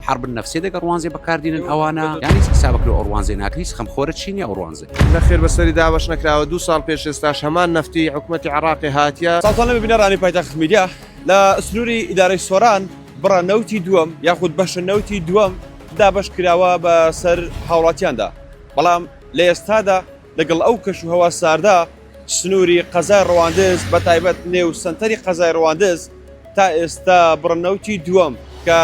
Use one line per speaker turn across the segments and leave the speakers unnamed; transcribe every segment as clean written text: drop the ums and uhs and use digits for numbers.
حرب النفسية دەگە ڕوانزێ بەکاردێنن ئەوانە یانی حسابك لە ئۆڕوانزێ ناکەیت خەمخۆرە چینی ئەوڕوانزێ
نەخێر بەسەری دابەش نەکراوە 2 ساڵ پێش ئێستاش هەمان نەفتی حکوومەتی عراقی هاتیە
ساڵتان لە ببینەرانی پایتەخت میدیا لە سنووری ئیدارەی سۆران بڕە نەوتی دووەم یاخود بەشە نەوتی دووەم دابەش کراوە بە سەر هاوڵاتیاندا بەڵام لە ئێستادا لەگەڵ ئەو کەش و هەوا ساردا سنووری قەزای ڕەواندز بە تایبەت نێو سنتەری قەزای ڕەواندز تا ئێستا بڕەنەوتی دووەم کە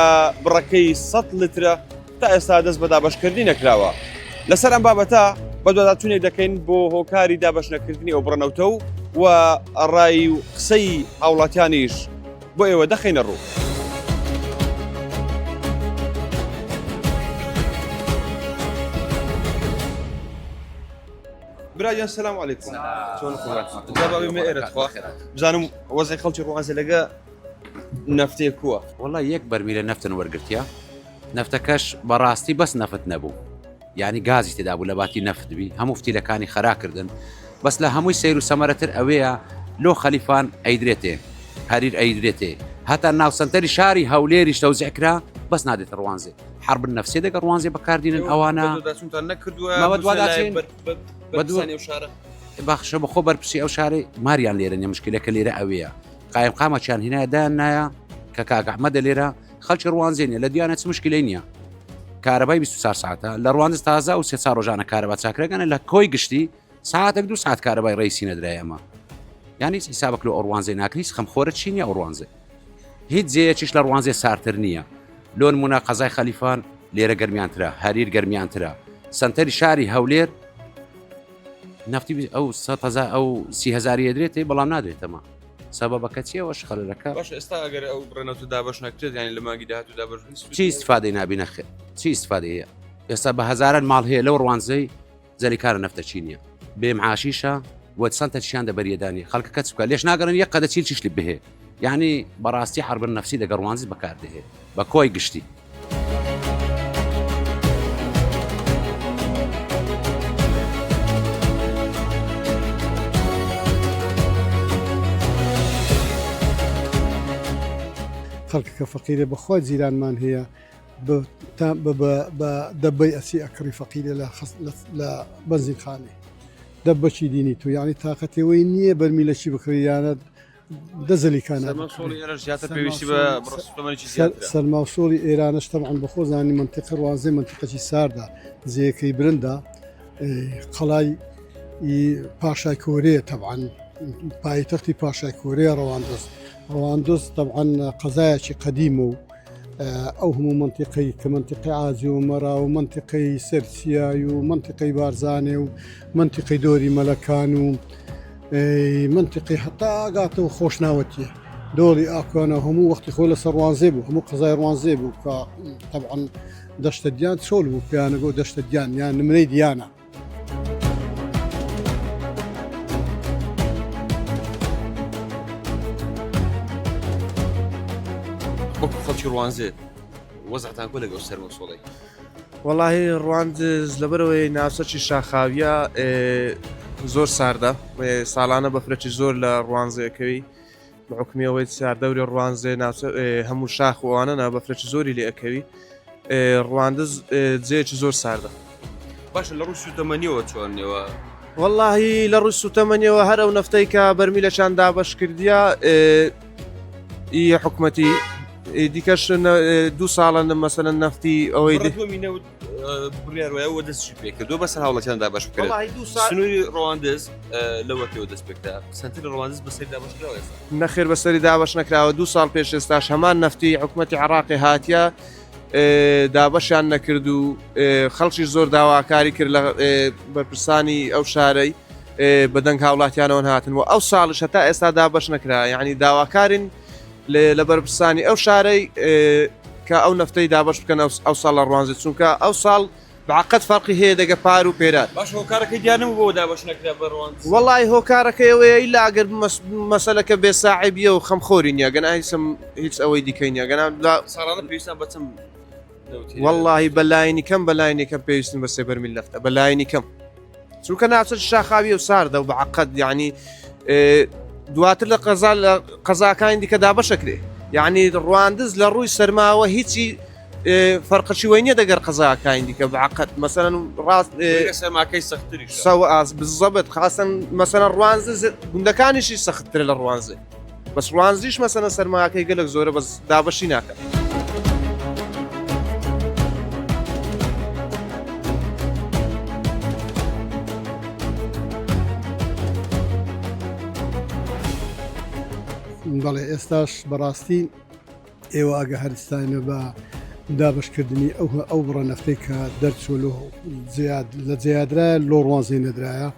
بڕەکەی 100 لیترە تا ئێستا دەست بە دابەشکردنی نەکراوە لەسەر ئەم بابەتە بەدواداچوونێک دەکەین بۆ هۆکاری دابەشنەکردنی ئەو بڕەنەوتە و ڕای و قسەی هاوڵاتیانیش بۆ ئێوە دەخینە ڕوو. برايان السلام عليكم. شلون اخوات؟ جابوا بما ايرت خو. بزانم وزع خلتي روانزي لقى نفتي كوا.
والله یەک بەرمیلە نەفتن وەرگرتیا نەفتەکەش بەڕاستی بەس نەفت نەبوو یعنی گازی تێدا بوو لە باتی نەفت بی هەموو فتیلەکانی خەراکردن بەس لە هەمووی سیر و سەمەرەتر ئەوەیە لۆ خەلیفان ئەیدرێتێ هەریر ئەیدرێتێ هەتا ناو سنتەری شاری هەولێریش تەوزیعکرا بەس نادێتە ڕوانزێ حرب النفسیە دەگە ڕوانزێ بەکاردێنن ئەوانە بەخشە بەخۆ بەرپرسی ئەو شارەی ماریان لێرە نیە مشکلەکە لێرە ئەوەیە قایم قامەچیان هینایەدایان نایە کە کاک ئەحمەدە لێرە خەڵکی ڕوانزێنە لە دیانە چ مشکلەی نییە کارەبای 24 ساعتە لە ڕواندز تازە و 3 ڕۆژانە کارەبا چاکرەکەنە لە کۆی گشتی ساعتێک 2 ساعت کارەبای ڕێیسی نەدرای ئەمە یانی حسابك لە ئۆڕوانزێ ناکەیت خەمخۆرە چینی ئەوڕوانزێ هیچ جێیەکیش لە ڕوانزێ سارتر نییە لۆ نمونە قەزای خەلیفان لێرە گەرمیانترە هەریر گەرمیانترە سنتەری شاری هەولێر نفتی ئەو 100,000 ئەو 30,000 دێتێ بەڵام نادرێتەمە سەبەبەکە چیەوەش خەلەکە
باش ئێستا ئەگەر ئەو بڕێنەوە دابەش نەکرێت یانی لە مانگی داهاتوو دابەش
چی استفادەی نابینە خێر چی استفادەیە ئێستا بە هەزاران ماڵ هەیە لەو ڕوانزەی جەلیکارە نەفتە چینیە بێم عاشیشە وە سنتە چیان دەبەریەدانی خەڵکەکە چکە لێش ناگەڕن یەک قەدە چیل چیشلی بهێ یعنی بەڕاستی حرب النفسی دەگە ڕوانزی بەکاردەهێ بە کۆی گشتی
خەڵکەکە فەقیرە بەخوا جیرانمان هەیە بە دەبەی ئەسی ئەکڕی فەقیرە لە بەنزینخانێ دەبەچی دینی تو یعنی تااقەتەوەی نییە بەرمیلەکی بکڕیانە دەزەلیکانە سەرماوسۆڵی ئێرانش تەبعاً بەخۆزانی منتیقە ڕوانزێ منتیقەی ساردا جێەکەی برندا قەڵای پاشای کۆرەیە تەبعاً پایتەختی پاشای کۆرەیە ڕەواندۆز طبعاً قەزایەکی قەدیمە و ئەو هەموو منتیقەی کە منتیقی ئازی و مەرا و منتیقەی سەرسیای و منتیقەی بارزانێ و منتیقی دۆری مەلەکان و منتیقی هەتا ئاگاتەوە خۆشناوەتیە دۆڵی ئاکوانە هەموو وەختی خۆ لەسەر ڕوانزێ بوو هەموو قەزای ڕوانزێ بوو کە طبعاً دەشتە دیان چۆل بوو پیانەگە و دەشتە دیان یان نمرەی دیانە
خەڵکی ڕوانزێ وەزعتان کۆ لەگەڵ سەرمەسۆڵی
وەڵاهی ڕواندز لەبەرەوەی ناوچەکی شاخاویە زۆر ساردە ساڵانە بەفرەتی زۆر لە ڕوانزەکەوی بەحکمیەوەی ساردەوری ڕوانزێ هەموو شاخ وانەنا بەفرەتی زۆری لێ ئەەکەوی ڕواندز جێکی زۆر ساردە
باشە لە ڕووی سوتەمەنیەوە چۆنەوە
واللهی لە ڕووی سوتەمەنیەوە هەر ئەو نەفتەی کە بەرمیلەشان دابەش کردیا حکومەتی دیکەش 2 ساڵە مەسەلەن نەفتی ئەوەی
بڕیارەوە دەستی پێکردو بەسەر هاوڵاتیان دابش بکرێت سنووری ڕەواندز لەوەکەوە دەست پێکدا سنتەری ڕەواندز بەسەری دابشکراوە
نەخێر بەسەری دابش نەکراوە 2 ساڵ پێش ئێستاش هەمان نەفتی حکومەتی عراقی هاتیە دابەشیان نەکرد و خەڵکی زۆر داواکاری کرد لە بەرپرسانی ئەو شارەی بەدەنگ هاوڵاتیانەوە هاتن و ئەو ساڵش هەتا ئێستا دابش نەکرا یعنی داواکارین لە بەرپرسانی ئەو شارەی کە ئەو نەفتەی دابش بکەن ئەو ساڵ لە ڕوانزێ چونکە ئەو ساڵ بعقد فەرقی هەیە دەگە پار و پێرات
باش هۆکارەکەی دیانم بۆ دابش نەکرا بە ڕوانز
وەڵی هۆکارەکەیەوەیە ئیلا ئەگەر مەسەلەکە بێساعیبیە و خەمخۆری نییە گەنا هیچ ئەوەی دیکەی نییە گەنا
ساڵانە پێویستان بەچەم
واللهی بەلاینی کەم بەلاینی کەم پێویستن بە سێبەر میلەفتە بەلاینی کەم چونکە ناوچە شاخاوی و ساردە و بعقد یعنی دواتر لە قەزاکانی دیکە دابەشەکرێ یعنی ڕواندز لە ڕووی سەرماوە هیچی فەرقەشی وەی نییە دەگەر قەزاکانی دیکە بەعقەت مەسەن ڕاست
سەرماکەی سەختتری
سەواز بزەبت خاستن مەسەنە ڕوانزە گوندەکانیشی سەختترە لە ڕوانزە بەس ڕوانزیش مەسەنە سەرماکەی گەلک زۆرە بەس دابەشی ناکەن.
بەڵێ ئێستاش بەڕاستی ئێوە ئەگە هەرستانە بە دابشکردنی ئەو بڕە نەفتەی کە دەرچوە لە جیادرا لۆ ڕوانزەی نەدرایە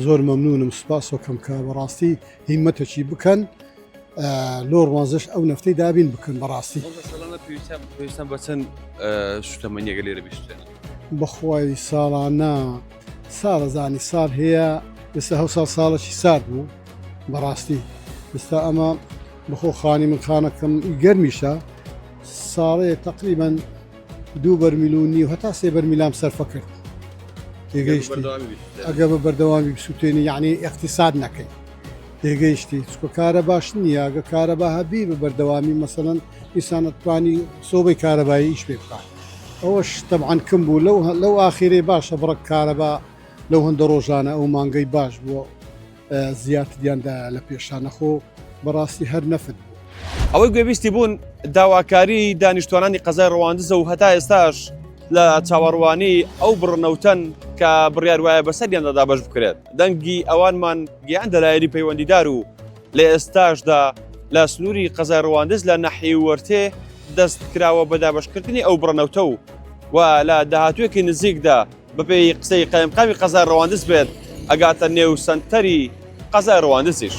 زۆر مەمنونم سوپاس وەکەم کە بەڕاستی هیمەتەکی بکەن لۆ ڕوانزش ئەو نەفتەی دابین بکەن بەڕاستی
پێویستان بە چەند شتەمەنیەگە لێرە بیشتێن
بەخوای ساڵانە ساڵەزانی ساڵ هەیە ئێستا هەو ساڵێکی سارد بوو بەڕاستی ئێستا ئەمە بەخۆ خانی من خانەکەم گەرمیشە ساڵەیە تقریبان 2 بەرمیلونی و هەتا 3 بەرمیلام سەرفە کرد تێگەیشتی ئەگە بە بەردەوامی بسووتێنی یعنی اقتصاد نەکەی تێگەیشتی چکە کارە باش نییە ئەگە کارەبا هەبی بە بەردەوامی مەسەڵەن ئیسانەتوانی سۆبەی کارەبایی ئیش پێ بکات ئەوەش تەبعەن کەم بوو لەو ئاخیرەی باشە بڕک کارەبا لەو هەندە ڕۆژانە ئەو مانگەی باش بووە زیاتریاندا لە پێشانە خۆ بەڕاستی هەر نەفت بوو.
ئەوەی گوێبیستی بوون داواکاری دانیشتوانانی قەزای ڕەواندزە و هەتا ئێستاش لە چاوەڕوانی ئەو بڕنەوتەن کە بڕیار وایە بەسەریاندا دابەش بکرێت دەنگی ئەوانمان گیان دەلایەری پەیوەندیدار و لە ئێستاشدا لە سنووری قەزای ڕەواندز لە نەحی وەرتێ دەست کراوە بە دابەشکردنی ئەو بڕنەوتە و لە داهاتوویەکی نزیکدا بەپێی قسەی قایمقامی قەزای ڕەواندز بێت ئەگاتە نێو سنتەری قەزای ڕەواندزیش.